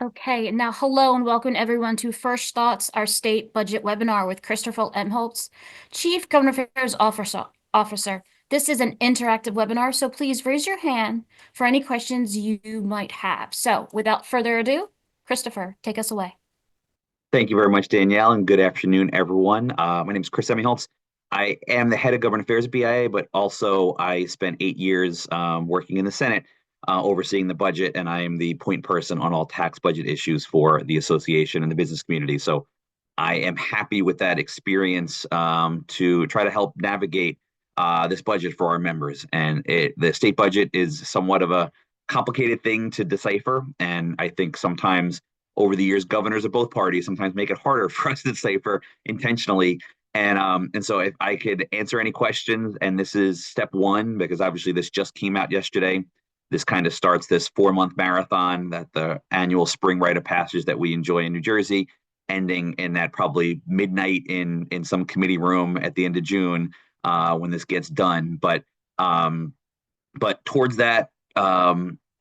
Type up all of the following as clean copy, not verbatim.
Okay, now hello and welcome everyone to First Thoughts, our state budget webinar with Christopher Emigholz, Chief Government Affairs Officer. This is an interactive webinar, so please raise your hand for any questions you might have. So without further ado, Christopher, take us away. Thank you very much, Danielle, and good afternoon, everyone. My name is Chris Emigholz. I am the head of government affairs at BIA, but also I spent 8 years working in the Senate, overseeing the budget, and I am the point person on all tax budget issues for the association and the business community. So I am happy with that experience to try to help navigate this budget for our members. And the state budget is somewhat of a complicated thing to decipher, and I think sometimes over the years, governors of both parties sometimes make it harder for us to decipher intentionally. And so if I could answer any questions, and this is step one, because obviously this just came out yesterday. This kind of starts this 4-month marathon, that the annual spring rite of passage that we enjoy in New Jersey, ending in that probably midnight in some committee room at the end of June when this gets done. But towards that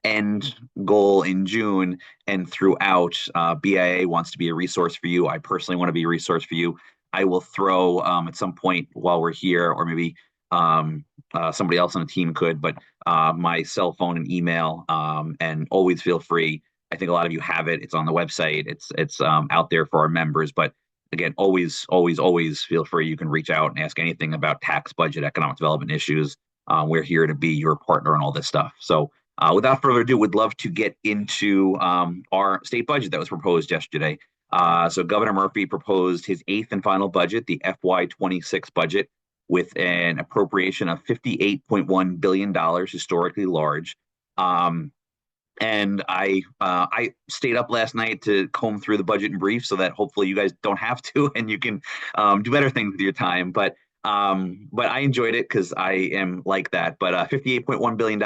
end goal in June and throughout, BIA wants to be a resource for you. I personally want to be a resource for you. I will throw at some point while we're here, or maybe somebody else on the team could, but my cell phone and email, and always feel free. I think a lot of you have it. It's on the website. It's out there for our members. But again, always feel free. You can reach out and ask anything about tax, budget, economic development issues. We're here to be your partner on all this stuff. So without further ado, would love to get into our state budget that was proposed yesterday. So Governor Murphy proposed his eighth and final budget, the FY26 budget, with an appropriation of $58.1 billion, historically large. And I stayed up last night to comb through the budget in brief so that hopefully you guys don't have to and you can do better things with your time. But I enjoyed it because I am like that. But $58.1 billion.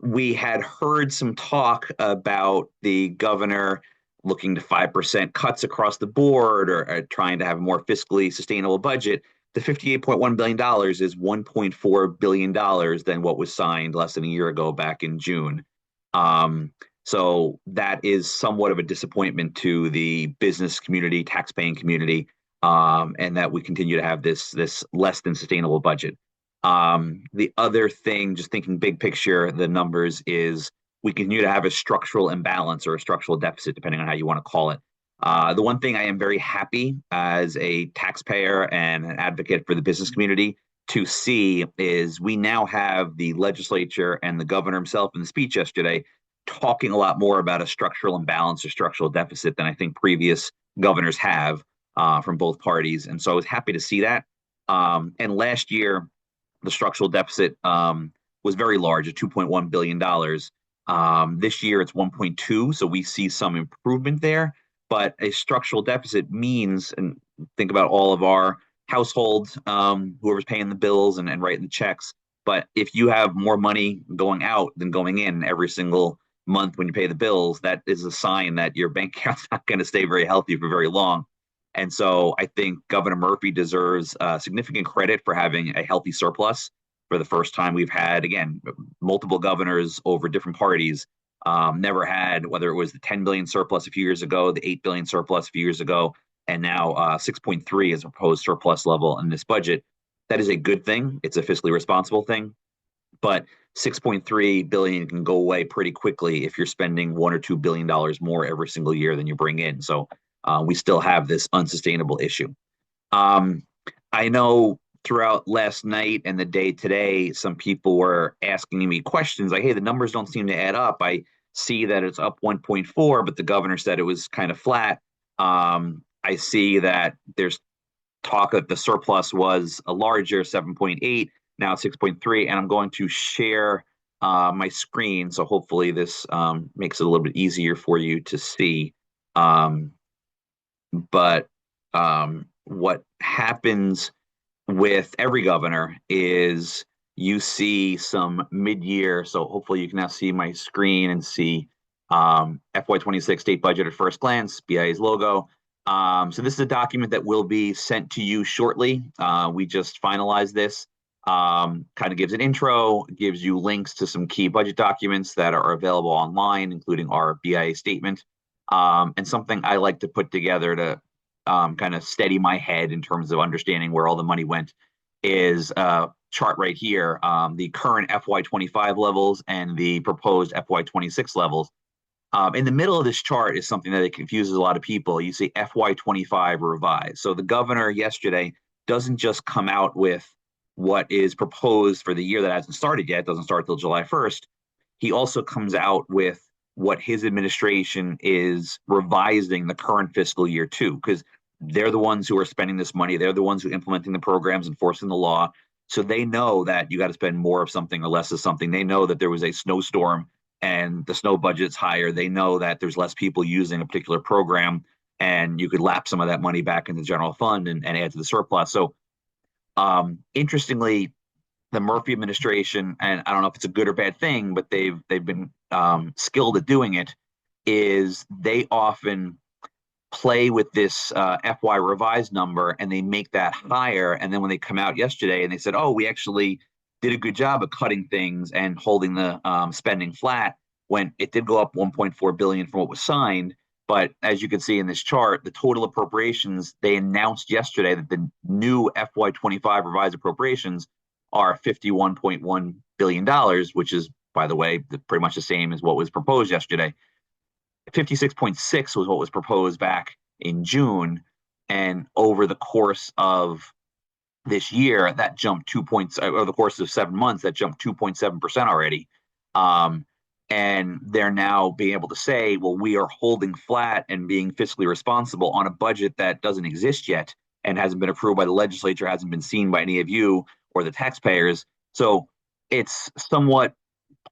We had heard some talk about the governor looking to 5% cuts across the board, or trying to have a more fiscally sustainable budget. The $58.1 billion is $1.4 billion than what was signed less than a year ago back in June. So that is somewhat of a disappointment to the business community, taxpaying community, and that we continue to have this less than sustainable budget. The other thing, just thinking big picture, the numbers is we continue to have a structural imbalance or a structural deficit, depending on how you want to call it. The one thing I am very happy as a taxpayer and an advocate for the business community to see is we now have the legislature and the governor himself in the speech yesterday talking a lot more about a structural imbalance or structural deficit than I think previous governors have from both parties. And so I was happy to see that. And last year, the structural deficit was very large at $2.1 billion. This year it's 1.2, so we see some improvement there. But a structural deficit means, and think about all of our households, whoever's paying the bills and writing the checks. But if you have more money going out than going in every single month when you pay the bills, that is a sign that your bank account's not going to stay very healthy for very long. And so I think Governor Murphy deserves significant credit for having a healthy surplus. For the first time, we've had, again, multiple governors over different parties never had, whether it was the 10 billion surplus a few years ago, the 8 billion surplus a few years ago, and now 6.3 is a proposed surplus level in this budget. That is a good thing. It's a fiscally responsible thing. But 6.3 billion can go away pretty quickly if you're spending $1 or $2 billion more every single year than you bring in. So we still have this unsustainable issue. I know throughout last night and the day today, some people were asking me questions like, hey, the numbers don't seem to add up. I see that it's up 1.4, but the governor said it was kind of flat. I see that there's talk that the surplus was a larger 7.8, now 6.3, and I'm going to share my screen. So hopefully this makes it a little bit easier for you to see. But what happens with every governor is you see some mid-year. So hopefully you can now see my screen and see FY26 state budget at first glance, BIA's logo. So this is a document that will be sent to you shortly. We just finalized this. Kind of gives an intro, gives you links to some key budget documents that are available online, including our BIA statement, and something I like to put together to kind of steady my head in terms of understanding where all the money went is a chart right here, the current FY25 levels and the proposed FY26 levels. In the middle of this chart is something that it confuses a lot of people. You see FY25 revised. So the governor yesterday doesn't just come out with what is proposed for the year that hasn't started yet, doesn't start till July 1st. He also comes out with what his administration is revising the current fiscal year to, because they're the ones who are spending this money. They're the ones who are implementing the programs, enforcing the law. So they know that you got to spend more of something or less of something. They know that there was a snowstorm and the snow budget's higher. They know that there's less people using a particular program, and you could lap some of that money back into the general fund and add to the surplus. So interestingly, the Murphy administration, and I don't know if it's a good or bad thing, but they've been skilled at doing it, is they often play with this FY revised number and they make that higher. And then when they come out yesterday and they said, oh, we actually did a good job of cutting things and holding the spending flat, when it did go up 1.4 billion from what was signed. But as you can see in this chart, the total appropriations, they announced yesterday that the new FY25 revised appropriations are $51.1 billion, which is, by the way, pretty much the same as what was proposed yesterday. 56.6 was what was proposed back in June. And over the course of this year, that jumped 2 points, over the course of 7 months, that jumped 2.7% already. And they're now being able to say, well, we are holding flat and being fiscally responsible on a budget that doesn't exist yet and hasn't been approved by the legislature, hasn't been seen by any of you or the taxpayers. So it's somewhat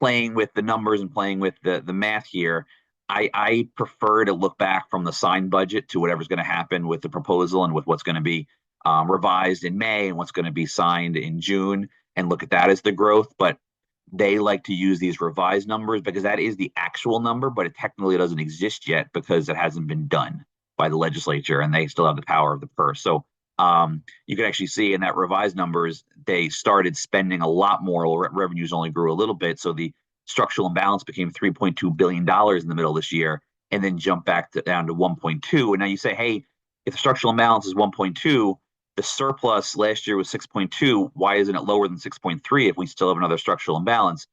playing with the numbers and playing with the math here. I prefer to look back from the signed budget to whatever's going to happen with the proposal and with what's going to be revised in May and what's going to be signed in June, and look at that as the growth. But they like to use these revised numbers because that is the actual number, but it technically doesn't exist yet because it hasn't been done by the legislature and they still have the power of the purse. So you can actually see in that revised numbers, they started spending a lot more. Revenues only grew a little bit. So the structural imbalance became $3.2 billion in the middle of this year and then jumped back down to 1.2. And now you say, hey, if the structural imbalance is 1.2, the surplus last year was 6.2. Why isn't it lower than 6.3 if we still have another structural imbalance?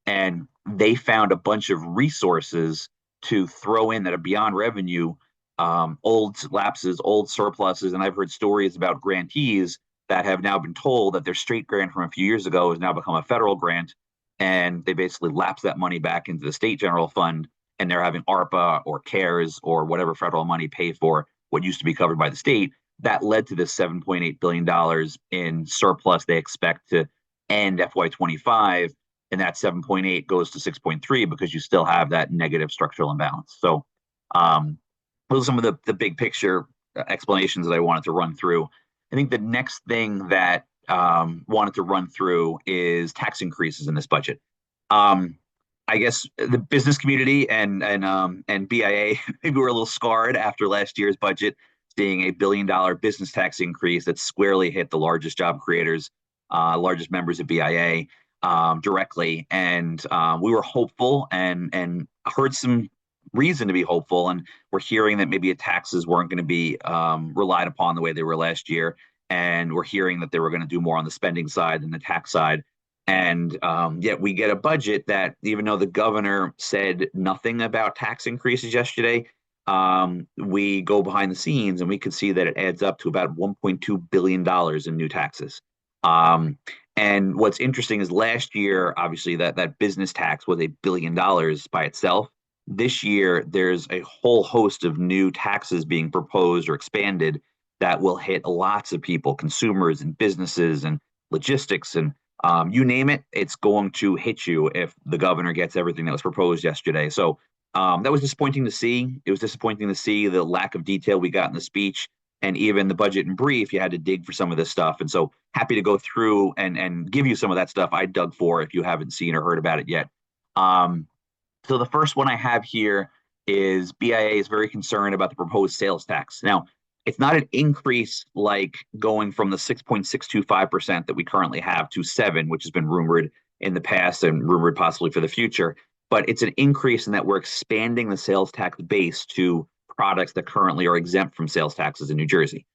And they found a bunch of resources to throw in that are beyond revenue, old lapses, old surpluses. And I've heard stories about grantees that have now been told that their straight grant from a few years ago has now become a federal grant. And they basically lapse that money back into the state general fund. And they're having ARPA or CARES or whatever federal money pay for what used to be covered by the state. That led to this $7.8 billion in surplus they expect to end FY25. And that 7.8 goes to 6.3 because you still have that negative structural imbalance. So those are some of the big picture explanations that I wanted to run through. I think the next thing that wanted to run through is tax increases in this budget. I guess the business community and BIA maybe were a little scarred after last year's budget, seeing $1 billion business tax increase that squarely hit the largest job creators, largest members of BIA directly. And we were hopeful and heard some reason to be hopeful. And we're hearing that maybe taxes weren't going to be relied upon the way they were last year. And we're hearing that they were going to do more on the spending side than the tax side. And yet we get a budget that, even though the governor said nothing about tax increases yesterday, we go behind the scenes and we can see that it adds up to about $1.2 billion in new taxes. And what's interesting is last year, obviously, that business tax was $1 billion by itself. This year, there's a whole host of new taxes being proposed or expanded that will hit lots of people, consumers and businesses and logistics and you name it, it's going to hit you if the governor gets everything that was proposed yesterday. So that was disappointing to see. It was disappointing to see the lack of detail we got in the speech, and even the budget in brief, you had to dig for some of this stuff. And so happy to go through and give you some of that stuff I dug for if you haven't seen or heard about it yet. So the first one I have here is BIA is very concerned about the proposed sales tax. Now, It's not an increase like going from the 6.625% that we currently have to 7, which has been rumored in the past and rumored possibly for the future. But it's an increase in that we're expanding the sales tax base to products that currently are exempt from sales taxes in New Jersey.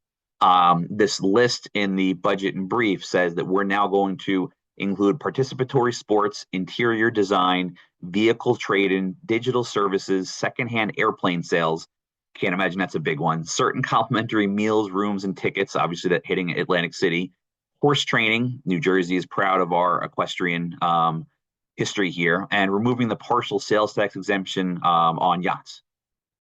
This list in the budget and brief says that we're now going to include participatory sports, interior design, vehicle trade-in, digital services, secondhand airplane sales. Can't imagine that's a big one. Certain complimentary meals, rooms, and tickets, obviously that hitting Atlantic City. Horse training. New Jersey is proud of our equestrian history here, and removing the partial sales tax exemption on yachts.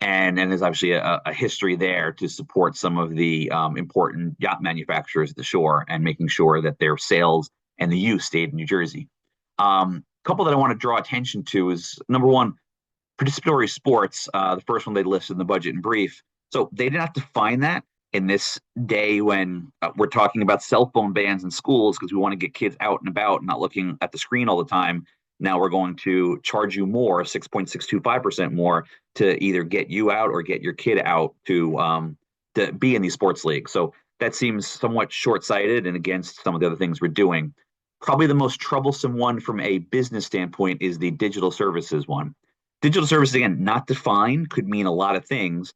And there's obviously a history there to support some of the important yacht manufacturers at the shore and making sure that their sales and the use stayed in New Jersey. Couple that I want to draw attention to is number one, participatory sports. The first one they listed in the budget and brief. So they didn't have to find that in this day when we're talking about cell phone bans in schools because we want to get kids out and about, not looking at the screen all the time. Now we're going to charge you more, 6.625% more, to either get you out or get your kid out to be in these sports leagues. So that seems somewhat short-sighted and against some of the other things we're doing. Probably the most troublesome one from a business standpoint is the digital services one. Digital services, again, not defined, could mean a lot of things.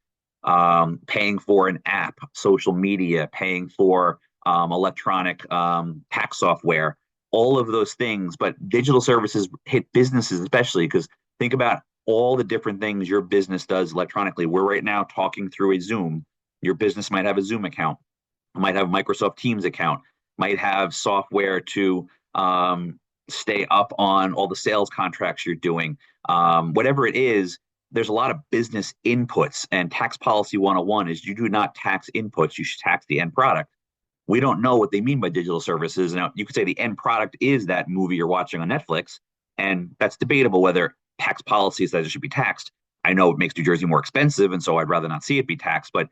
Paying for an app, social media, paying for electronic tax software, all of those things. But digital services hit businesses especially because think about all the different things your business does electronically. We're right now talking through a Zoom. Your business might have a Zoom account, might have a Microsoft Teams account, might have software to stay up on all the sales contracts you're doing. Whatever it is, there's a lot of business inputs, and tax policy 101 is you do not tax inputs, you should tax the end product. We don't know what they mean by digital services. Now, you could say the end product is that movie you're watching on Netflix, and that's debatable whether tax policy says it should be taxed. I know it makes New Jersey more expensive, and so I'd rather not see it be taxed, but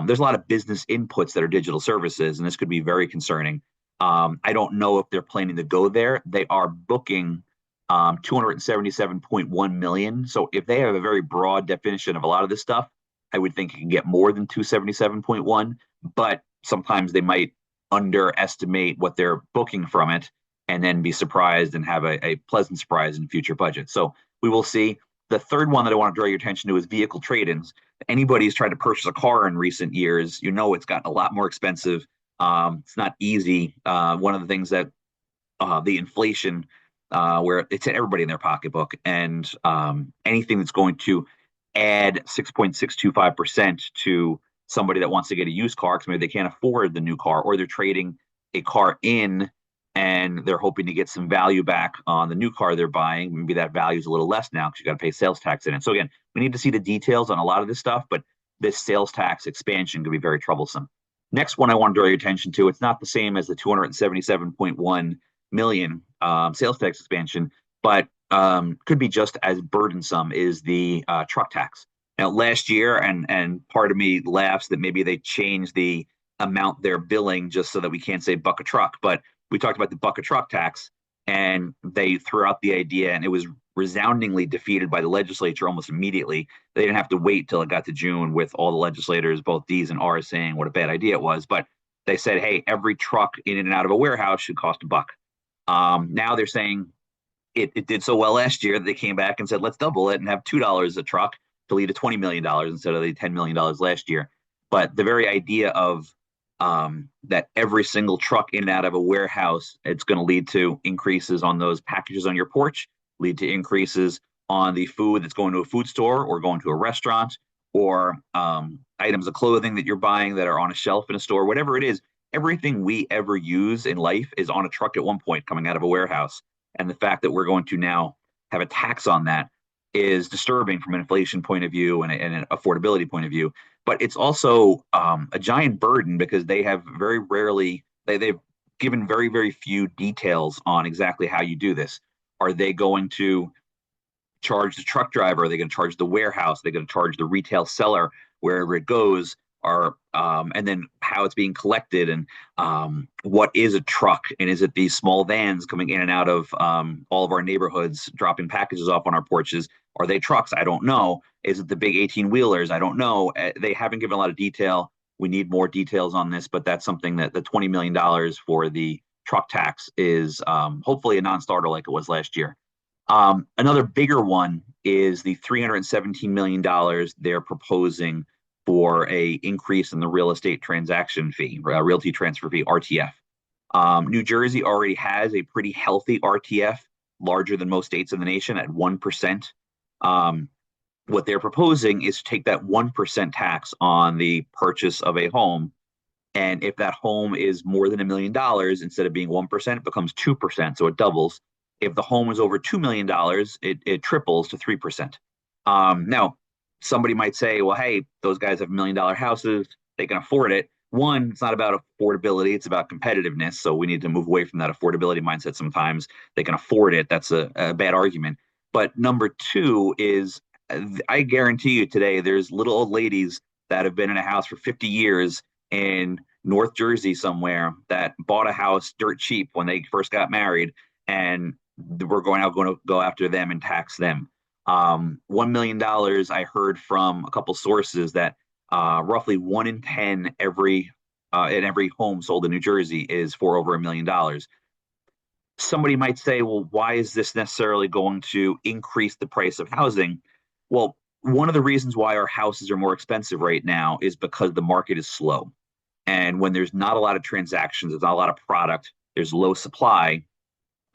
there's a lot of business inputs that are digital services, and this could be very concerning. I don't know if they're planning to go there. They are booking 277.1 million. So if they have a very broad definition of a lot of this stuff, I would think you can get more than 277.1, but sometimes they might underestimate what they're booking from it and then be surprised and have a pleasant surprise in future budgets. So we will see. The third one that I want to draw your attention to is vehicle trade-ins. Anybody who's tried to purchase a car in recent years, you know it's gotten a lot more expensive. It's not easy. One of the things that the inflation, where it's hit everybody in their pocketbook, and anything that's going to add 6.625% to somebody that wants to get a used car because maybe they can't afford the new car, or they're trading a car in and they're hoping to get some value back on the new car they're buying. Maybe that value is a little less now because you got to pay sales tax in it. So again, we need to see the details on a lot of this stuff, but this sales tax expansion could be very troublesome. Next one I want to draw your attention to, it's not the same as the 277.1 million sales tax expansion, but could be just as burdensome, is the truck tax. Now, last year, and part of me laughs that maybe they changed the amount they're billing just so that we can't say buck a truck, but we talked about the buck a truck tax, and they threw out the idea, and it was resoundingly defeated by the legislature almost immediately. They didn't have to wait till it got to June with all the legislators, both D's and R's, saying what a bad idea it was. But they said, hey, every truck in and out of a warehouse should cost $1. Now they're saying it did so well last year that they came back and said, let's double it and have $2 a truck to lead to $20 million instead of the $10 million last year. But the very idea of that every single truck in and out of a warehouse, it's going to lead to increases on those packages on your porch, lead to increases on the food that's going to a food store or going to a restaurant, or items of clothing that you're buying that are on a shelf in a store, whatever it is. Everything we ever use in life is on a truck at one point coming out of a warehouse. And the fact that we're going to now have a tax on that is disturbing from an inflation point of view and an affordability point of view. But it's also a giant burden because they have very rarely, they've given very, very few details on exactly how you do this. Are they going to charge the truck driver? Are they going to charge the warehouse? Are they going to charge the retail seller wherever it goes? And then how it's being collected, and what is a truck, and is it these small vans coming in and out of all of our neighborhoods dropping packages off on our porches? Are they trucks? I don't know. Is it the big 18 wheelers? I don't know. They haven't given a lot of detail. We need more details on this, but that's something that the $20 million for the truck tax is hopefully a non-starter like it was last year. Another bigger one is the $317 million they're proposing for a increase in the real estate transaction fee, realty transfer fee, RTF. New Jersey already has a pretty healthy RTF, larger than most states in the nation at 1%. What they're proposing is to take that 1% tax on the purchase of a home. And if that home is more than $1 million, instead of being 1%, it becomes 2%. So it doubles. If the home is over $2 million, it triples to 3%. Now, somebody might say, well, hey, those guys have $1 million houses. They can afford it. One, it's not about affordability. It's about competitiveness. So we need to move away from that affordability mindset sometimes. They can afford it. That's a bad argument. But number two is I guarantee you today, there's little old ladies that have been in a house for 50 years in North Jersey somewhere that bought a house dirt cheap when they first got married, and we're going to go after them and tax them. $1 million, I heard from a couple sources that roughly 1 in 10 in every home sold in New Jersey is for over $1 million. Somebody might say, well, why is this necessarily going to increase the price of housing? Well, one of the reasons why our houses are more expensive right now is because the market is slow. And when there's not a lot of transactions, there's not a lot of product, there's low supply,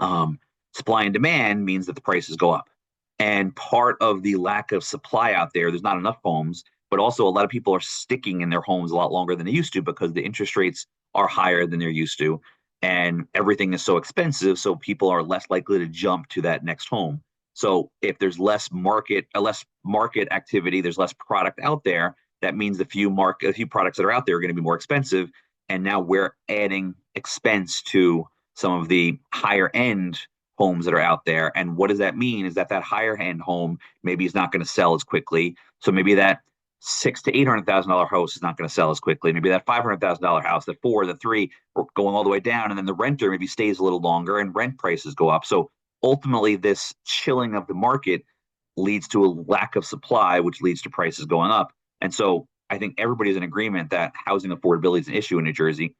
supply and demand means that the prices go up. And part of the lack of supply out there's not enough homes, but also a lot of people are sticking in their homes a lot longer than they used to because the interest rates are higher than they're used to. And everything is so expensive, so people are less likely to jump to that next home. So if there's less market activity, there's less product out there. That means a few products that are out there are going to be more expensive. And now we're adding expense to some of the higher end homes that are out there. And what does that mean? Is that higher end home maybe is not going to sell as quickly. So maybe that $600,000 to $800,000 house is not going to sell as quickly. Maybe that $500,000 house, the 4, the 3, are going all the way down, and then the renter maybe stays a little longer, and rent prices go up. So ultimately, this chilling of the market leads to a lack of supply, which leads to prices going up. And so I think everybody's in agreement that housing affordability is an issue in New Jersey.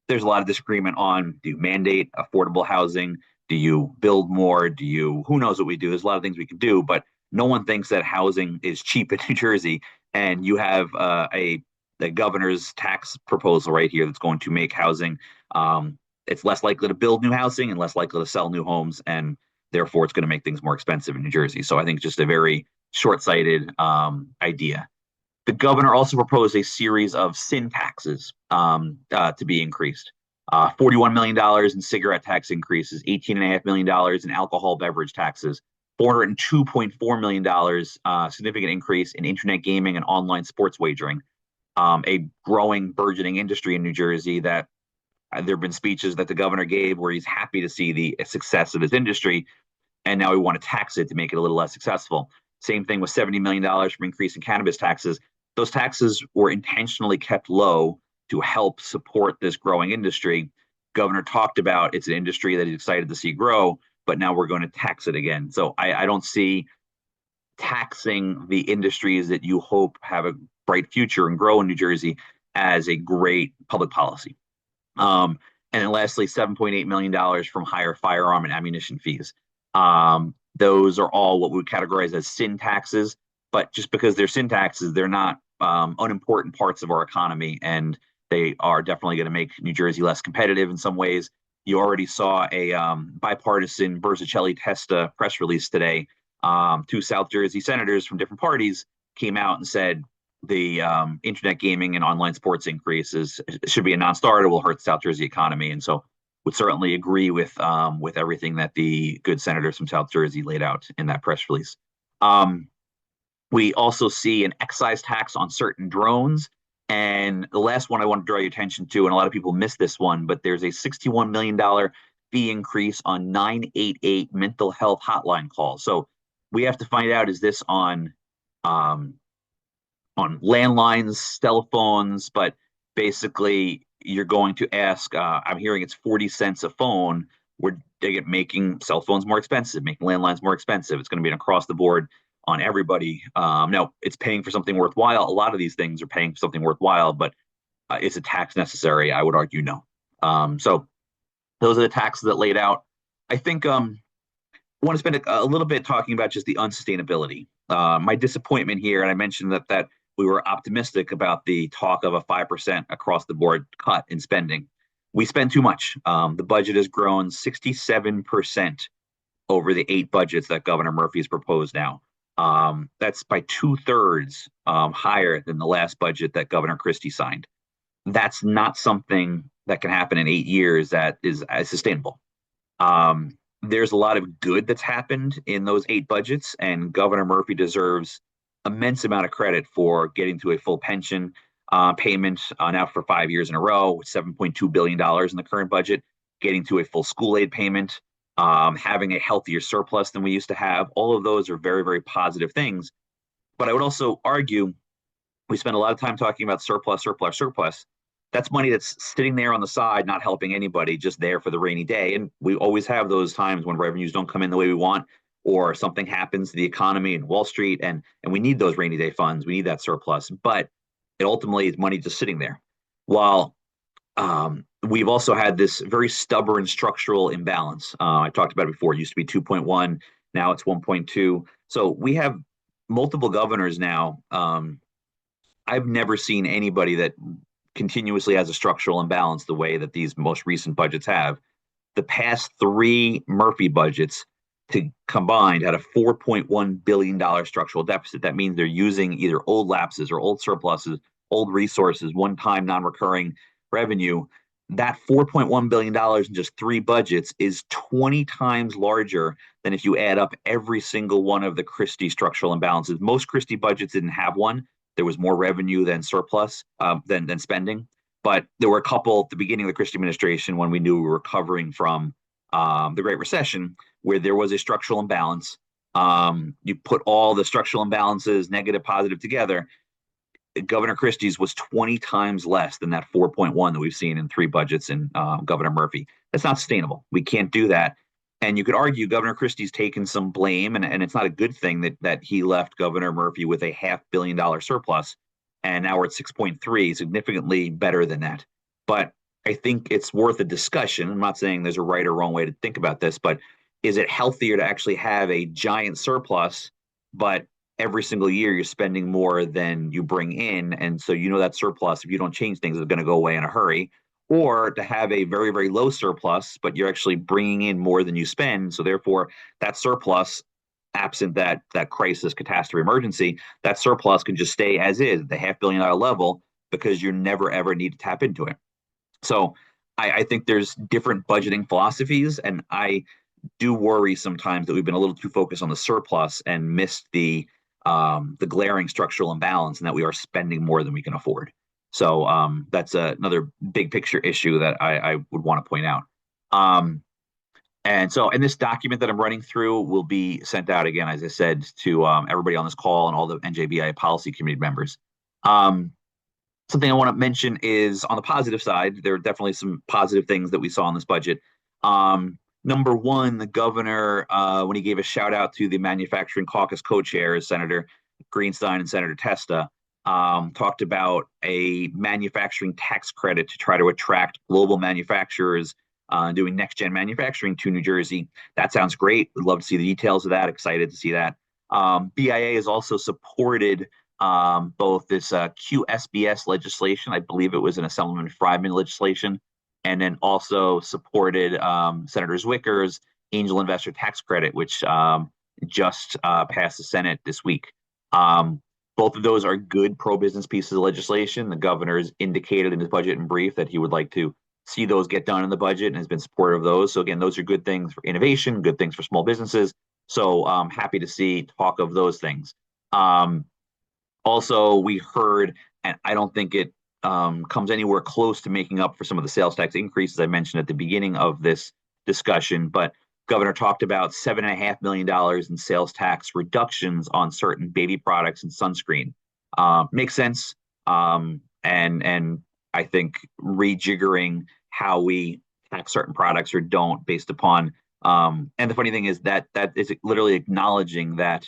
There's a lot of disagreement on, do you mandate affordable housing? Do you build more? Who knows what we do? There's a lot of things we can do, but no one thinks that housing is cheap in New Jersey. And you have the governor's tax proposal right here that's going to make housing, it's less likely to build new housing and less likely to sell new homes, and therefore it's going to make things more expensive in New Jersey. So I think it's just a very short-sighted idea. The governor also proposed a series of sin taxes to be increased. $41 million in cigarette tax increases, $18.5 million in alcohol beverage taxes, $402.4 million significant increase in internet gaming and online sports wagering, a growing, burgeoning industry in New Jersey that there have been speeches that the governor gave where he's happy to see the success of his industry, and now we want to tax it to make it a little less successful. Same thing with $70 million from increase in cannabis taxes. Those taxes were intentionally kept low to help support this growing industry. Governor talked about it's an industry that he's excited to see grow, but now we're going to tax it again. So I don't see taxing the industries that you hope have a bright future and grow in New Jersey as a great public policy. And then lastly, $7.8 million from higher firearm and ammunition fees. Those are all what we would categorize as sin taxes, but just because they're sin taxes, they're not unimportant parts of our economy, and they are definitely going to make New Jersey less competitive in some ways. You already saw a bipartisan Versacelli-Testa press release today. 2 South Jersey senators from different parties came out and said the internet gaming and online sports increases should be a non-starter, will hurt the South Jersey economy. And so would certainly agree with everything that the good senators from South Jersey laid out in that press release. We also see an excise tax on certain drones. And the last one I want to draw your attention to, and a lot of people miss this one, but there's a $61 million fee increase on 988 mental health hotline calls. So we have to find out, is this on landlines, telephones, but basically you're going to ask, I'm hearing it's 40 cents a phone. We're making cell phones more expensive, making landlines more expensive. It's going to be an across the board on everybody. Now, it's paying for something worthwhile. A lot of these things are paying for something worthwhile, but is a tax necessary? I would argue no. So those are the taxes that laid out. I think I want to spend a little bit talking about just the unsustainability. My disappointment here, and I mentioned that we were optimistic about the talk of a 5% across the board cut in spending. We spend too much. The budget has grown 67% over the 8 budgets that Governor Murphy has proposed now. That's by 2/3 higher than the last budget that Governor Christie signed. That's not something that can happen in 8 years that is sustainable. There's a lot of good that's happened in those 8 budgets, and Governor Murphy deserves immense amount of credit for getting to a full pension payment now for 5 years in a row, $7.2 billion in the current budget, getting to a full school aid payment, having a healthier surplus than we used to have. All of those are very, very positive things. But I would also argue we spend a lot of time talking about surplus, surplus, surplus. That's money that's sitting there on the side, not helping anybody, just there for the rainy day. And we always have those times when revenues don't come in the way we want, or something happens to the economy and Wall Street, and we need those rainy day funds. We need that surplus. But it ultimately is money just sitting there. While we've also had this very stubborn structural imbalance. I talked about it before. It used to be 2.1, now it's 1.2. So we have multiple governors now. I've never seen anybody that continuously has a structural imbalance the way that these most recent budgets have. The past 3 Murphy budgets combined had a $4.1 billion structural deficit. That means they're using either old lapses or old surpluses, old resources, one-time non-recurring revenue. That $4.1 billion in just 3 budgets is 20 times larger than if you add up every single one of the Christie structural imbalances. Most Christie budgets didn't have one. There was more revenue than surplus, than spending. But there were a couple at the beginning of the Christie administration when we knew we were recovering from the Great Recession, where there was a structural imbalance. You put all the structural imbalances, negative, positive, together. Governor Christie's was 20 times less than that 4.1 that we've seen in 3 budgets in Governor Murphy. That's not sustainable. We can't do that. And you could argue Governor Christie's taken some blame, and it's not a good thing that he left Governor Murphy with a $500 million surplus, and now we're at 6.3, significantly better than that. But I think it's worth a discussion. I'm not saying there's a right or wrong way to think about this, but is it healthier to actually have a giant surplus, but every single year you're spending more than you bring in, and so that surplus, if you don't change things, is going to go away in a hurry? Or to have a very, very low surplus, but you're actually bringing in more than you spend. So therefore, that surplus, absent that crisis, catastrophe, emergency, that surplus can just stay as is, the $500 million level, because you never, ever need to tap into it. So I think there's different budgeting philosophies, and I do worry sometimes that we've been a little too focused on the surplus and missed the glaring structural imbalance, and that we are spending more than we can afford. So that's another big picture issue that I would want to point out. And this document that I'm running through will be sent out again, as I said, to everybody on this call and all the NJBIA policy committee members. Something I want to mention is on the positive side, there are definitely some positive things that we saw in this budget. Number one, the governor, when he gave a shout out to the manufacturing caucus co-chairs, Senator Greenstein and Senator Testa, talked about a manufacturing tax credit to try to attract global manufacturers doing next-gen manufacturing to New Jersey. That sounds great. We'd love to see the details of that. Excited to see that. BIA has also supported both this QSBS legislation. I believe it was an Assemblyman Fryman legislation, and then also supported Senator Zwicker's angel investor tax credit, which just passed the Senate this week. Both of those are good pro-business pieces of legislation. The governor has indicated in his budget in brief that he would like to see those get done in the budget and has been supportive of those. So again, those are good things for innovation, good things for small businesses. So happy to see talk of those things. Also, we heard, and I don't think it comes anywhere close to making up for some of the sales tax increases I mentioned at the beginning of this discussion, but Governor talked about $7.5 million in sales tax reductions on certain baby products and sunscreen. Makes sense. And I think rejiggering how we tax certain products or don't based upon, and the funny thing is that is literally acknowledging that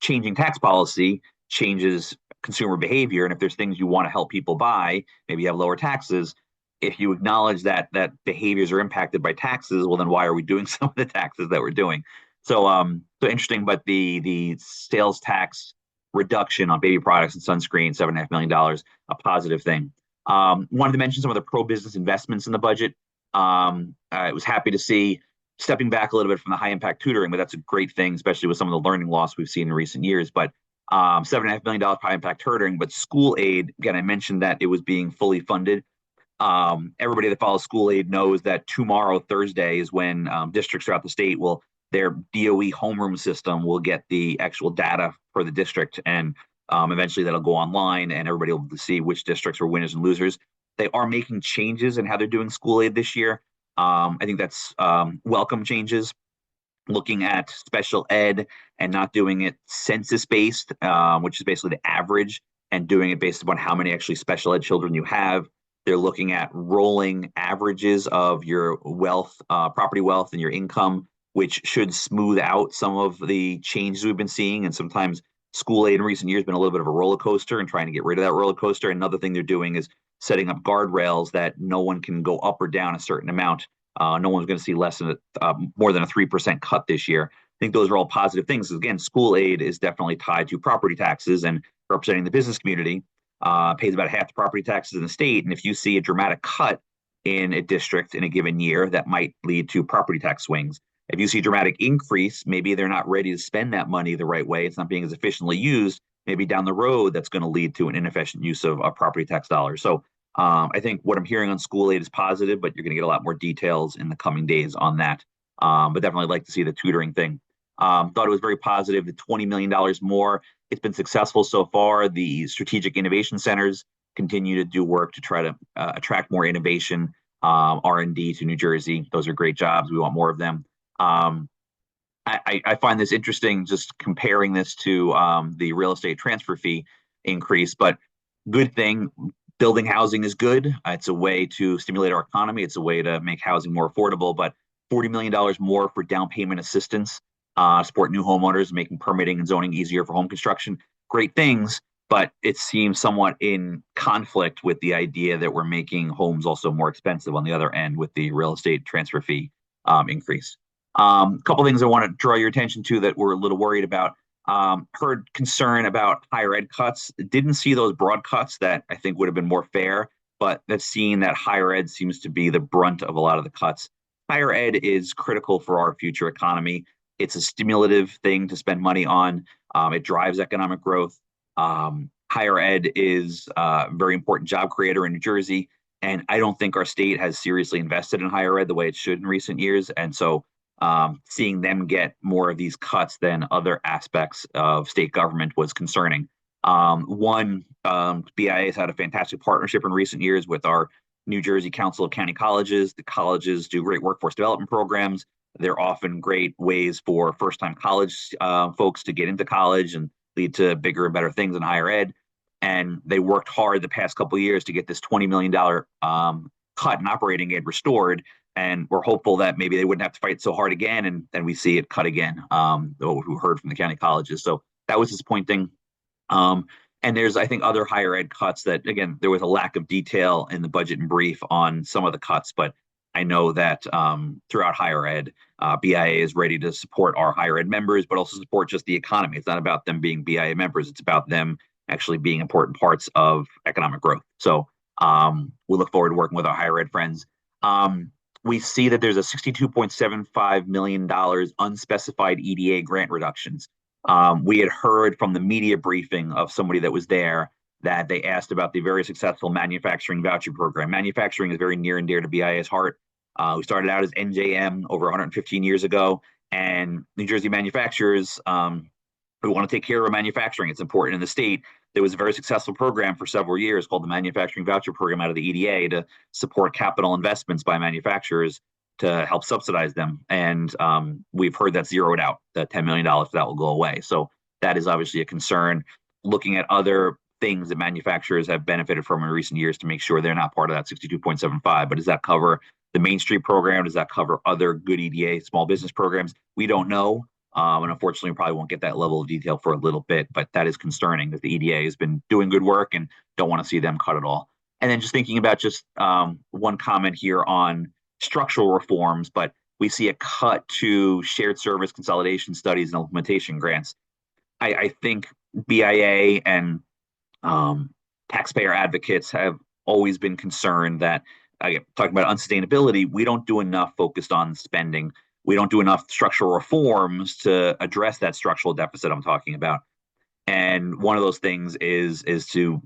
changing tax policy changes consumer behavior. And if there's things you want to help people buy, maybe you have lower taxes. If you acknowledge that behaviors are impacted by taxes, well, then why are we doing some of the taxes that we're doing? So interesting. But the sales tax reduction on baby products and sunscreen, $7.5 million, a positive thing. Wanted to mention some of the pro-business investments in the budget. I was happy to see stepping back a little bit from the high impact tutoring, but that's a great thing, especially with some of the learning loss we've seen in recent years. But $7.5 million high impact tutoring, but school aid, again, I mentioned that it was being fully funded. Everybody that follows school aid knows that tomorrow, Thursday, is when districts throughout the state will their DOE homeroom system will get the actual data for the district, and eventually that'll go online, and everybody will be able to see which districts are winners and losers. They are making changes in how they're doing school aid this year. I think that's welcome changes, looking at special ed and not doing it census based, which is basically the average, and doing it based upon how many actually special ed children you have. They're looking at rolling averages of your wealth, property wealth, and your income, which should smooth out some of the changes we've been seeing. And sometimes school aid in recent years has been a little bit of a roller coaster, and trying to get rid of that roller coaster. Another thing they're doing is setting up guardrails that no one can go up or down a certain amount. No one's going to see less than more than a 3% cut this year. I think those are all positive things. Again, school aid is definitely tied to property taxes, and representing the business community pays about half the property taxes in the state. And if you see a dramatic cut in a district in a given year, that might lead to property tax swings. If you see a dramatic increase, maybe they're not ready to spend that money the right way. It's not being as efficiently used. Maybe down the road, that's going to lead to an inefficient use of property tax dollars. So I think what I'm hearing on school aid is positive, but you're going to get a lot more details in the coming days on that. But definitely like to see the tutoring thing. Thought it was very positive. The $20 million more. It's been successful so far. The strategic innovation centers continue to do work to try to attract more innovation, R&D to New Jersey. Those are great jobs. We want more of them. I find this interesting, just comparing this to the real estate transfer fee increase, but good thing. Building housing is good. It's a way to stimulate our economy. It's a way to make housing more affordable, but $40 million more for down payment assistance, support new homeowners, making permitting and zoning easier for home construction. Great things, but it seems somewhat in conflict with the idea that we're making homes also more expensive on the other end with the real estate transfer fee increase. A couple things I want to draw your attention to that we're a little worried about. Heard concern about higher ed cuts. Didn't see those broad cuts that I think would have been more fair, but that's seeing that higher ed seems to be the brunt of a lot of the cuts. Higher ed is critical for our future economy. It's a stimulative thing to spend money on. It drives economic growth. Higher ed is a very important job creator in New Jersey, and I don't think our state has seriously invested in higher ed the way it should in recent years. And so seeing them get more of these cuts than other aspects of state government was concerning. BIA has had a fantastic partnership in recent years with our New Jersey Council of County Colleges. The colleges do great workforce development programs. They're often great ways for first-time college folks to get into college and lead to bigger and better things in higher ed. And they worked hard the past couple of years to get this $20 million cut in operating aid restored. And we're hopeful that maybe they wouldn't have to fight so hard again, and then we see it cut again, who heard from the county colleges. So that was disappointing. And there's, I think, other higher ed cuts that, again, there was a lack of detail in the budget and brief on some of the cuts, but I know that throughout higher ed, BIA is ready to support our higher ed members, but also support just the economy. It's not about them being BIA members. It's about them actually being important parts of economic growth. So we look forward to working with our higher ed friends. We see that there's a $62.75 million unspecified EDA grant reductions. We had heard from the media briefing of somebody that was there that they asked about the very successful manufacturing voucher program. Manufacturing is very near and dear to BIA's heart. We started out as NJM over 115 years ago, and New Jersey manufacturers, we want to take care of manufacturing. It's important in the state. There was a very successful program for several years called the Manufacturing Voucher Program out of the EDA to support capital investments by manufacturers to help subsidize them. And we've heard that zeroed out, that $10 million for that will go away. So that is obviously a concern. Looking at other things that manufacturers have benefited from in recent years to make sure they're not part of that 62.75. But does that cover the Main Street program? Does that cover other good EDA small business programs? We don't know. And unfortunately, we probably won't get that level of detail for a little bit, but that is concerning that the EDA has been doing good work and don't want to see them cut it all. And then just thinking about just one comment here on structural reforms, but we see a cut to shared service consolidation studies and implementation grants. I think BIA and um, taxpayer advocates have always been concerned that, talking about unsustainability, we don't do enough focused on spending. We don't do enough structural reforms to address that structural deficit I'm talking about. And one of those things is to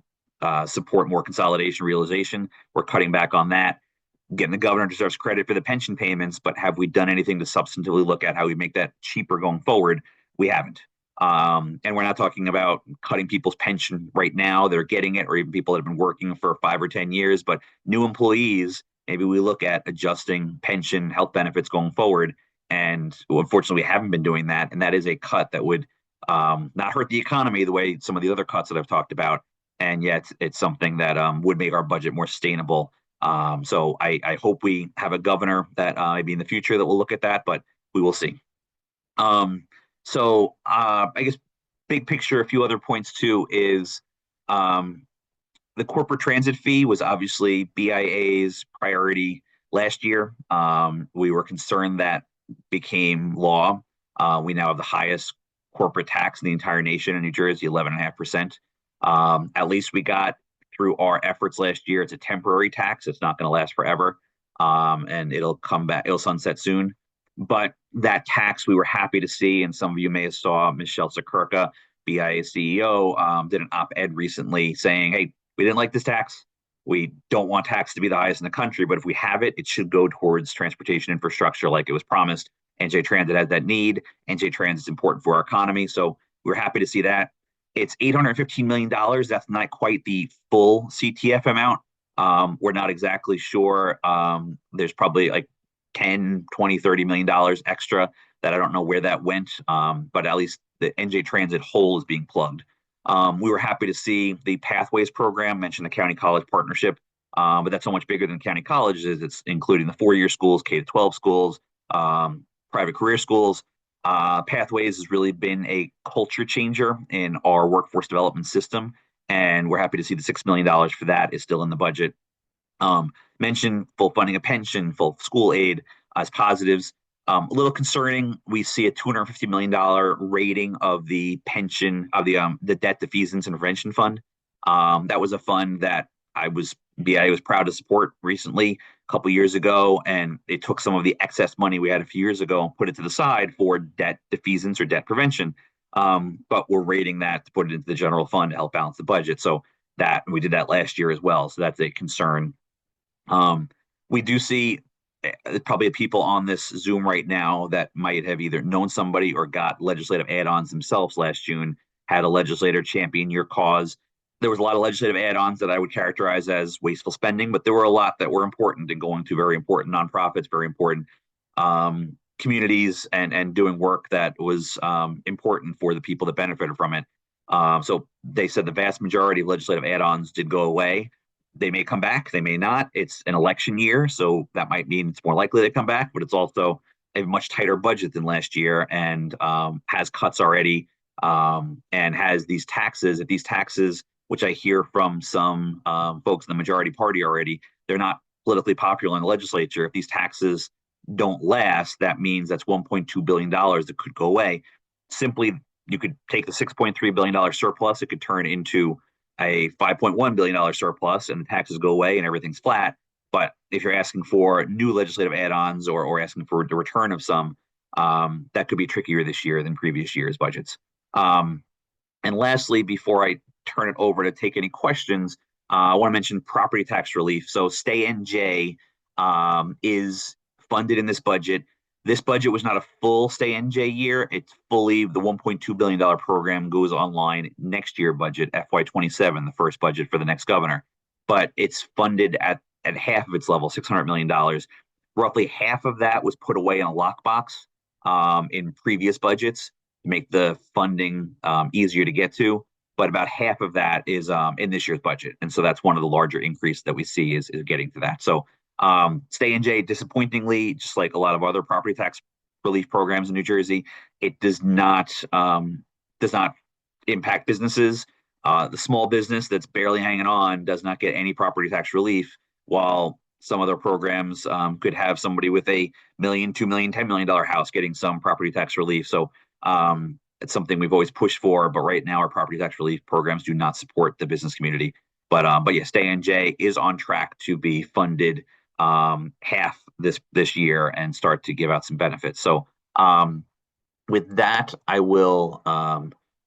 support more consolidation realization. We're cutting back on that. Getting the governor deserves credit for the pension payments, but have we done anything to substantively look at how we make that cheaper going forward? We haven't. And we're not talking about cutting people's pension right now. They're getting it, or even people that have been working for 5 or 10 years, but new employees, maybe we look at adjusting pension health benefits going forward. And unfortunately, we haven't been doing that. And that is a cut that would not hurt the economy the way some of the other cuts that I've talked about. And yet it's something that would make our budget more sustainable. So I hope we have a governor that maybe in the future that will look at that, but we will see. Um, I guess big picture, a few other points too is um, the corporate transit fee was obviously BIA's priority last year. We were concerned that became law. We now have the highest corporate tax in the entire nation in New Jersey, 11.5%. At least we got through our efforts last year. It's a temporary tax. It's not going to last forever. And it'll come back, it'll sunset soon. But that tax we were happy to see, and some of you may have saw Michelle Sakurka, BIA CEO, did an op-ed recently saying, hey, we didn't like this tax. We don't want tax to be the highest in the country, but if we have it, it should go towards transportation infrastructure like it was promised. NJ Transit has that need. NJ Transit is important for our economy. So we're happy to see that. It's $815 million. That's not quite the full CTF amount. We're not exactly sure. There's probably like 10, 20, $30 million extra that I don't know where that went. But at least the NJ Transit hole is being plugged. We were happy to see the Pathways program mention the County College partnership, but that's so much bigger than county colleges. It's including the 4-year schools, K-12 schools, private career schools. Pathways has really been a culture changer in our workforce development system, and we're happy to see the $6 million for that is still in the budget. Mentioned full funding of pension, full school aid as positives. A little concerning, we see a $250 million rating of the pension of the debt defeasance and prevention fund. That was a fund that BIA was proud to support recently, a couple years ago, and they took some of the excess money we had a few years ago and put it to the side for debt defeasance or debt prevention. But we're rating that to put it into the general fund to help balance the budget. So that we did that last year as well. So that's a concern. We do see probably people on this Zoom right now that might have either known somebody or got legislative add-ons themselves last June, had a legislator champion your cause. There was a lot of legislative add-ons that I would characterize as wasteful spending, but there were a lot that were important and going to very important nonprofits, very important communities, and doing work that was important for the people that benefited from it. So they said the vast majority of legislative add-ons did go away. They may come back, they may not. It's an election year, so that might mean it's more likely they come back, but it's also a much tighter budget than last year and has cuts already and has these taxes. If these taxes, which I hear from some folks in the majority party already, they're not politically popular in the legislature. If these taxes don't last, that means that's $1.2 billion that could go away. Simply, you could take the $6.3 billion surplus, it could turn into a $5.1 billion surplus and the taxes go away and everything's flat. But if you're asking for new legislative add-ons or asking for the return of some, that could be trickier this year than previous year's budgets. And lastly, before I turn it over to take any questions, I want to mention property tax relief. So Stay NJ is funded in this budget. This budget was not a full Stay NJ year. It's fully the $1.2 billion program goes online next year budget, FY27, the first budget for the next governor. But it's funded at half of its level, $600 million. Roughly half of that was put away in a lockbox in previous budgets to make the funding easier to get to. But about half of that is in this year's budget. And so that's one of the larger increases that we see is getting to that. So Stay NJ, disappointingly, just like a lot of other property tax relief programs in New Jersey. It does not impact businesses. The small business that's barely hanging on does not get any property tax relief, while some other programs could have somebody with a million, $2 million, $10 million house getting some property tax relief. So it's something we've always pushed for, but right now our property tax relief programs do not support the business community. But yes, NJ is on track to be funded half this year and start to give out some benefits. So with that, I will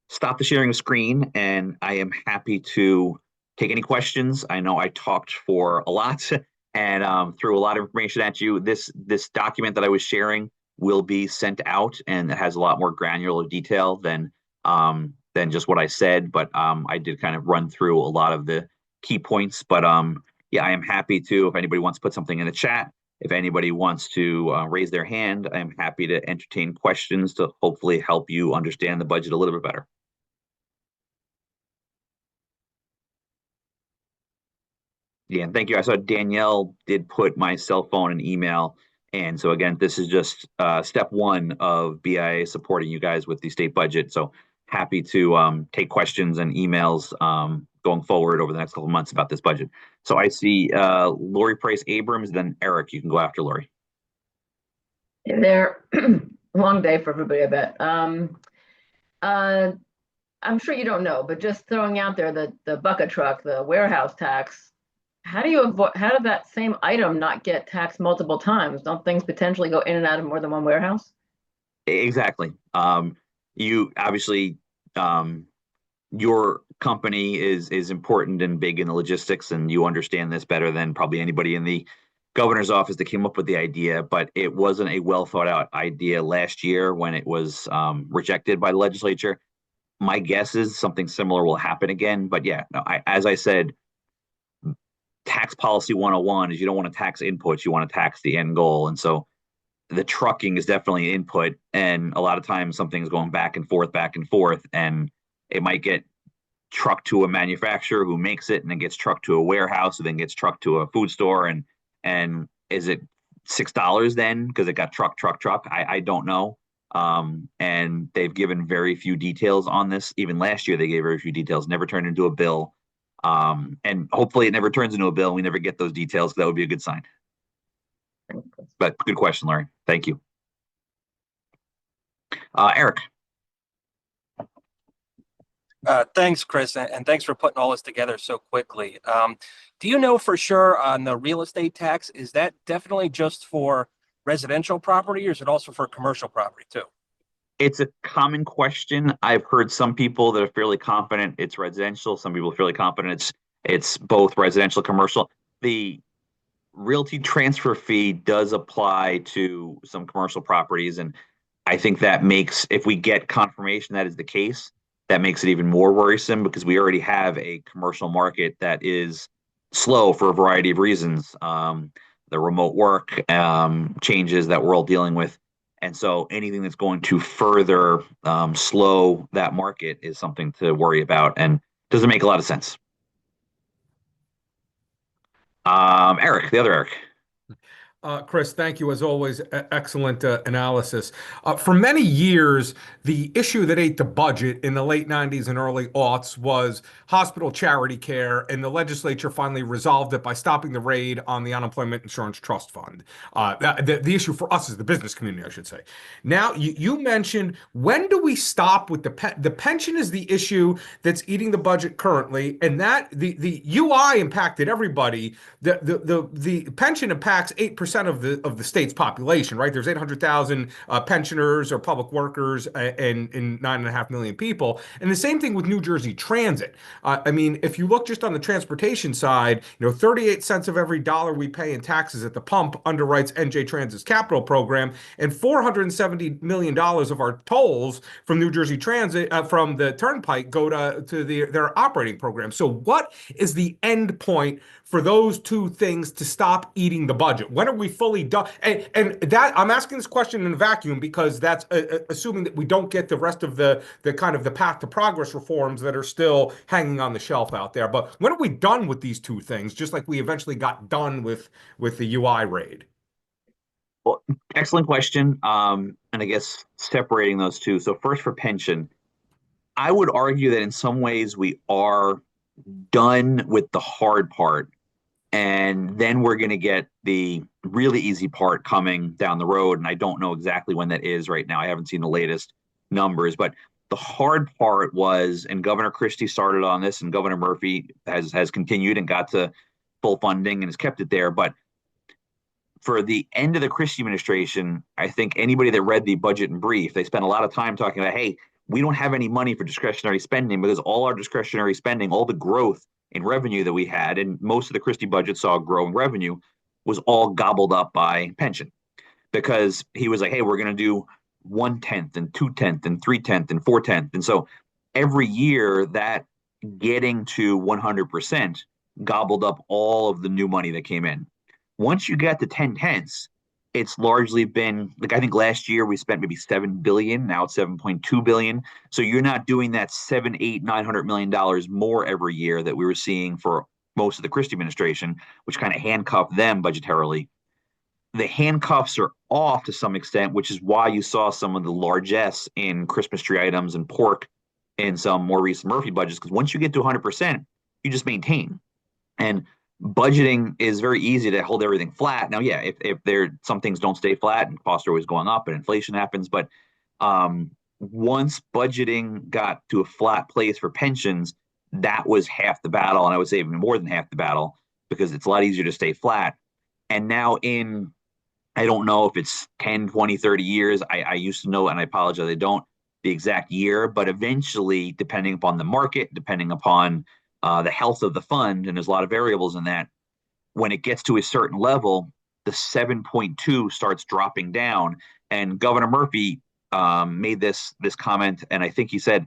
stop the sharing of screen, and I am happy to take any questions. I know I talked for a lot and threw a lot of information at you. This document that I was sharing will be sent out, and it has a lot more granular detail than just what I said. But I did kind of run through a lot of the key points. But yeah, I am happy to, if anybody wants to put something in the chat, if anybody wants to raise their hand, I'm happy to entertain questions to hopefully help you understand the budget a little bit better. Yeah, and thank you. I saw Danielle did put my cell phone and email. And so again, this is just step one of BIA supporting you guys with the state budget. So happy to take questions and emails going forward over the next couple of months about this budget. So I see Lori Price Abrams, then Eric. You can go after Lori. Hey there. Long day for everybody, I bet. I'm sure you don't know, but just throwing out there the bucket truck, the warehouse tax, how do you avoid, how did that same item not get taxed multiple times? Don't things potentially go in and out of more than one warehouse? Exactly. You obviously, your company is important and big in the logistics, and you understand this better than probably anybody in the governor's office that came up with the idea. But it wasn't a well thought out idea last year when it was rejected by the legislature. My guess is something similar will happen again. But yeah, no, as I said, tax policy 101 is you don't want to tax inputs, you want to tax the end goal. And so the trucking is definitely an input. And a lot of times something's going back and forth, and it might get trucked to a manufacturer who makes it, and then gets trucked to a warehouse, and then gets trucked to a food store. And is it $6 then because it got truck? I don't know. And they've given very few details on this. Even last year, they gave very few details, never turned into a bill. And hopefully it never turns into a bill. We never get those details. That would be a good sign. But good question, Larry. Thank you. Eric. Thanks, Chris, and thanks for putting all this together so quickly. Do you know for sure on the real estate tax, is that definitely just for residential property, or is it also for commercial property too? It's a common question. I've heard some people that are fairly confident it's residential. Some people are fairly confident it's both residential, commercial. The realty transfer fee does apply to some commercial properties, and I think that makes, if we get confirmation that is the case, that makes it even more worrisome because we already have a commercial market that is slow for a variety of reasons. The remote work changes that we're all dealing with. And so anything that's going to further slow that market is something to worry about, and doesn't make a lot of sense. Eric, the other Eric. Chris, thank you as always. Excellent analysis. For many years, the issue that ate the budget in the late 90s and early aughts was hospital charity care, and the legislature finally resolved it by stopping the raid on the Unemployment Insurance Trust Fund. The issue for us is the business community, I should say. Now, you mentioned, when do we stop with the pension is the issue that's eating the budget currently, and that the UI impacted everybody. The pension impacts 8% of the state's population, right? There's 800,000 pensioners or public workers and 9.5 million people. And the same thing with New Jersey Transit. I mean, if you look just on the transportation side, 38 cents of every dollar we pay in taxes at the pump underwrites NJ Transit's capital program, and $470 million of our tolls from New Jersey Transit, from the Turnpike, go to their operating program. So what is the end point for those two things to stop eating the budget? When are we fully done? And that, I'm asking this question in a vacuum because that's assuming that we don't get the rest of the kind of the path to progress reforms that are still hanging on the shelf out there. But when are we done with these two things, just like we eventually got done with the UI raid? Well, excellent question. And I guess separating those two. So first for pension, I would argue that in some ways we are done with the hard part. And then we're going to get the really easy part coming down the road. And I don't know exactly when that is right now. I haven't seen the latest numbers, but the hard part was, and Governor Christie started on this, and Governor Murphy has continued and got to full funding and has kept it there. But for the end of the Christie administration, I think anybody that read the budget and brief, they spent a lot of time talking about, hey, we don't have any money for discretionary spending because all our discretionary spending, all the growth in revenue that we had, and most of the Christie budget saw growing revenue, was all gobbled up by pension. Because he was like, hey, we're going to do 1/10 and 2/10 and 3/10 and 4/10. And so every year that getting to 100% gobbled up all of the new money that came in. Once you get to 10/10, it's largely been like, I think last year we spent maybe 7 billion, now it's 7.2 billion. So you're not doing that 7, 8, $900 million more every year that we were seeing for most of the Christie administration, which kind of handcuffed them budgetarily. The handcuffs are off to some extent, which is why you saw some of the largesse in Christmas tree items and pork in some more recent Murphy budgets. Because once you get to 100%, you just maintain. And budgeting is very easy to hold everything flat. Now, yeah, if there some things don't stay flat and costs are always going up and inflation happens, but once budgeting got to a flat place for pensions, that was half the battle, and I would say even more than half the battle because it's a lot easier to stay flat. And now I don't know if it's 10, 20, 30 years. I used to know, and I apologize, I don't the exact year, but eventually, depending upon the market, depending upon the health of the fund, and there's a lot of variables in that, when it gets to a certain level, the 7.2 starts dropping down. And Governor Murphy made this comment, and I think he said,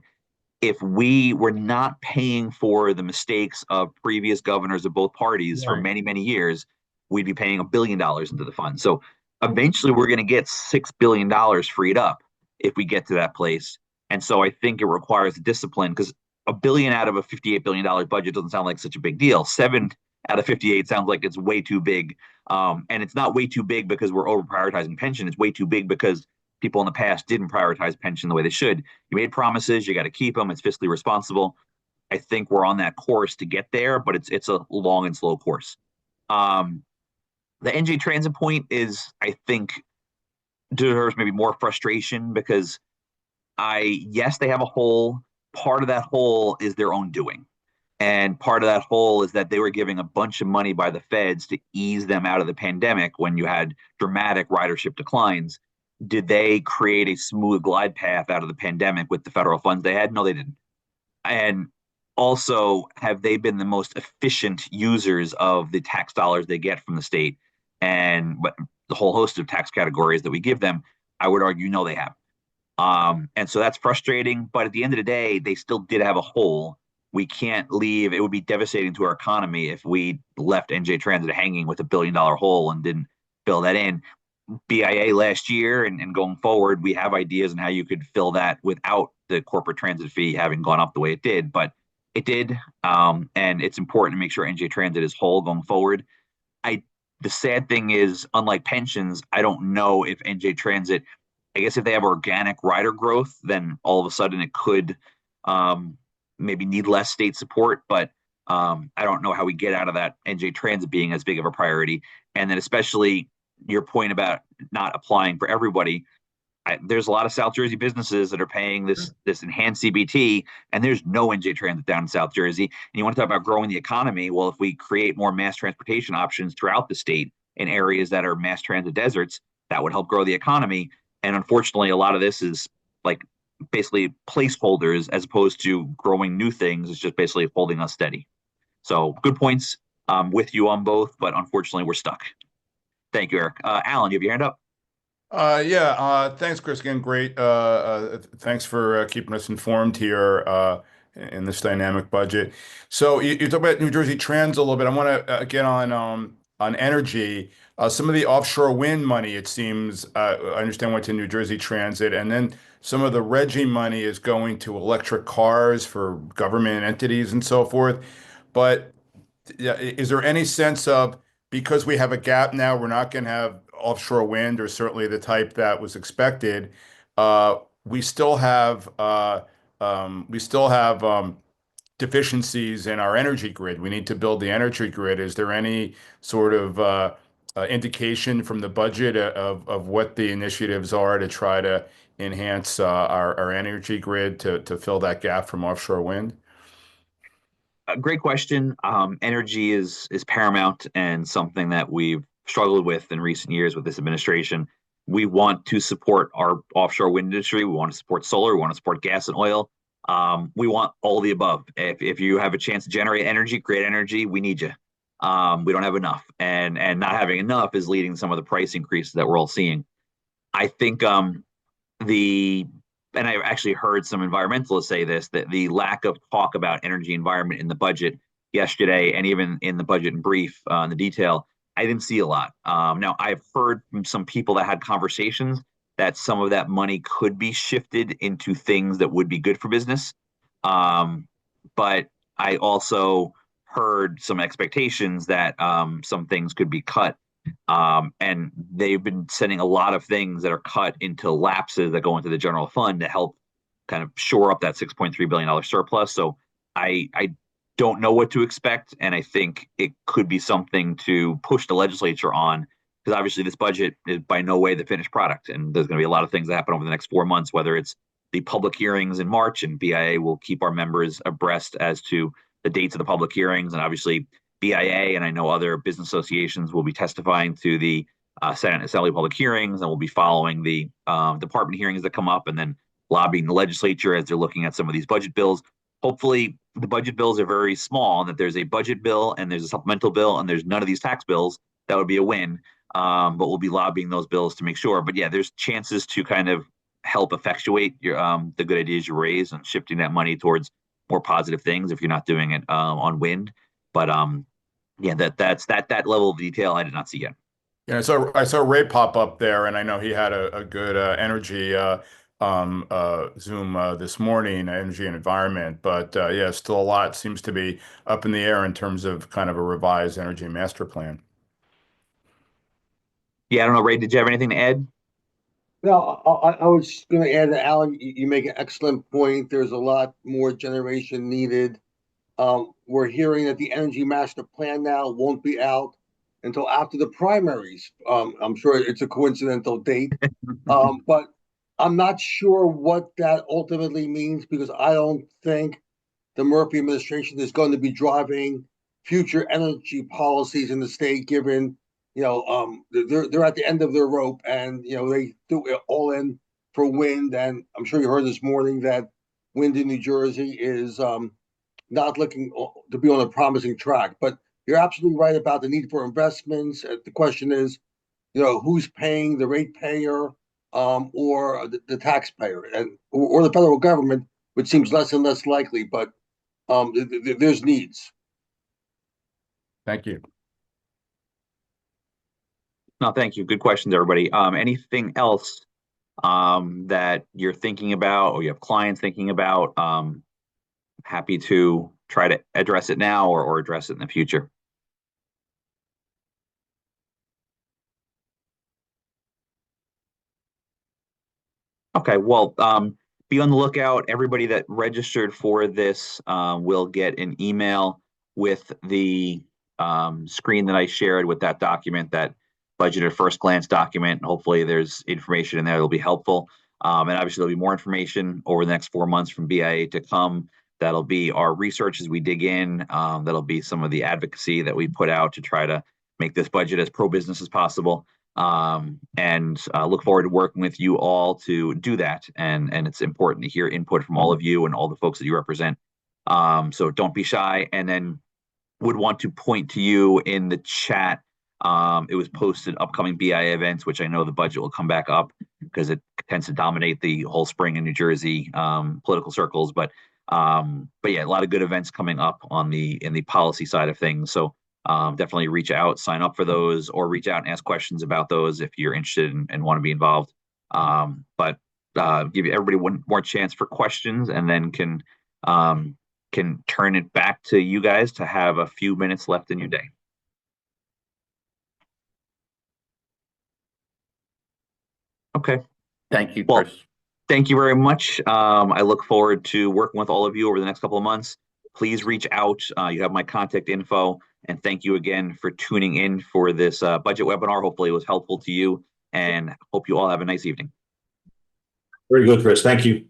if we were not paying for the mistakes of previous governors of both parties for many, many years, we'd be paying $1 billion into the fund. So eventually we're going to get $6 billion freed up if we get to that place. And so I think it requires discipline because $1 billion out of a $58 billion budget doesn't sound like such a big deal. 7 out of 58 sounds like it's way too big. And it's not way too big because we're over prioritizing pension. It's way too big because people in the past didn't prioritize pension the way they should. You made promises, you got to keep them. It's fiscally responsible. I think we're on that course to get there, but it's a long and slow course. The NJ Transit point is, I think, deserves maybe more frustration because yes, they have a hole. Part of that hole is their own doing. And part of that hole is that they were giving a bunch of money by the feds to ease them out of the pandemic when you had dramatic ridership declines. Did they create a smooth glide path out of the pandemic with the federal funds they had? No, they didn't. And also, have they been the most efficient users of the tax dollars they get from the state and the whole host of tax categories that we give them? I would argue, no, they haven't. And so that's frustrating. But at the end of the day, they still did have a hole. We can't leave. It would be devastating to our economy if we left NJ Transit hanging with $1 billion hole and didn't fill that in. BIA last year and going forward, we have ideas on how you could fill that without the corporate transit fee having gone up the way it did, but it did. And it's important to make sure NJ Transit is whole going forward. The sad thing is, unlike pensions, I don't know if NJ Transit, I guess if they have organic rider growth, then all of a sudden it could maybe need less state support, but I don't know how we get out of that NJ Transit being as big of a priority. And then especially your point about not applying for everybody, there's a lot of South Jersey businesses that are paying this enhanced CBT, and there's no NJ Transit down in South Jersey. And you want to talk about growing the economy? Well, if we create more mass transportation options throughout the state in areas that are mass transit deserts, that would help grow the economy. And unfortunately, a lot of this is like basically placeholders as opposed to growing new things. It's just basically holding us steady. So good points with you on both, but unfortunately, we're stuck. Thank you, Eric. Alan, you have your hand up. Thanks, Chris. Again, great. Thanks for keeping us informed here in this dynamic budget. So you talk about New Jersey Trans a little bit. I want to get on energy. Some of the offshore wind money, it seems, I understand went to New Jersey Transit, and then some of the RGGI money is going to electric cars for government entities and so forth. But is there any sense of, because we have a gap now, we're not going to have offshore wind, or certainly the type that was expected, we still have deficiencies in our energy grid. We need to build the energy grid. Is there any sort of indication from the budget of what the initiatives are to try to enhance our energy grid to fill that gap from offshore wind? Great question. Energy is paramount and something that we've struggled with in recent years with this administration. We want to support our offshore wind industry. We want to support solar. We want to support gas and oil. We want all the above. If you have a chance to generate energy, create energy, we need you. We don't have enough, and not having enough is leading to some of the price increases that we're all seeing. I think the and I actually heard some environmentalists say this, that the lack of talk about energy environment in the budget yesterday, and even in the budget in brief, in the detail, I didn't see a lot. Now, I've heard from some people that had conversations that some of that money could be shifted into things that would be good for business. But I also heard some expectations that some things could be cut, and they've been sending a lot of things that are cut into lapses that go into the general fund to help kind of shore up that $6.3 billion surplus. So I don't know what to expect. And I think it could be something to push the legislature on, because obviously this budget is by no way the finished product. And there's going to be a lot of things that happen over the next 4 months, whether it's the public hearings in March, and BIA will keep our members abreast as to the dates of the public hearings. And obviously BIA, and I know other business associations, will be testifying to the Senate and Assembly public hearings, and we'll be following the department hearings that come up, and then lobbying the legislature as they're looking at some of these budget bills. Hopefully the budget bills are very small, and that there's a budget bill and there's a supplemental bill and there's none of these tax bills. That would be a win. But we'll be lobbying those bills to make sure. But yeah, there's chances to kind of help effectuate your the good ideas you raise, and shifting that money towards more positive things if you're not doing it on wind. But yeah, that's that level of detail I did not see yet. Yeah, so I saw Ray pop up there, and I know he had a good energy Zoom this morning, energy and environment. But yeah, still a lot seems to be up in the air in terms of kind of a revised energy master plan. Yeah, I don't know, Ray, did you have anything to add? No, I was going to add that, Alan, you make an excellent point. There's a lot more generation needed. We're hearing that the Energy Master Plan now won't be out until after the primaries. I'm sure it's a coincidental date, but I'm not sure what that ultimately means, because I don't think the Murphy administration is going to be future energy policies in the state, given they're at the end of their rope, and they do it all in for wind. And I'm sure you heard this morning that wind in New Jersey is not looking to be on a promising track. But you're absolutely right about the need for investments. The question is, who's paying, the ratepayer or the taxpayer, or the federal government, which seems less and less likely. But there's needs. Thank you. No, thank you. Good questions, everybody. Anything else that you're thinking about, or you have clients thinking about? Happy to try to address it now, or address it in the future. Okay, well, be on the lookout. Everybody that registered for this will get an email with the screen that I shared with that document, that budget at first glance document. Hopefully there's information in there that'll be helpful. And obviously there'll be more information over the next 4 months from BIA to come. That'll be our research as we dig in. That'll be some of the advocacy that we put out to try to make this budget as pro-business as possible. And look forward to working with you all to do that. And it's important to hear input from all of you and all the folks that you represent. So don't be shy. And then would want to point to you in the chat. It was posted upcoming BIA events, which I know the budget will come back up because it tends to dominate the whole spring in New Jersey political circles. But yeah, a lot of good events coming up in the policy side of things. So definitely reach out, sign up for those, or reach out and ask questions about those if you're interested and want to be involved. But give everybody one more chance for questions, and then can turn it back to you guys to have a few minutes left in your day. Okay. Thank you, Well, Chris. thank you very much. I look forward to working with all of you over the next couple of months. Please reach out. You have my contact info. And thank you again for tuning in for this budget webinar. Hopefully it was helpful to you, and hope you all have a nice evening. Very good, Chris. Thank you.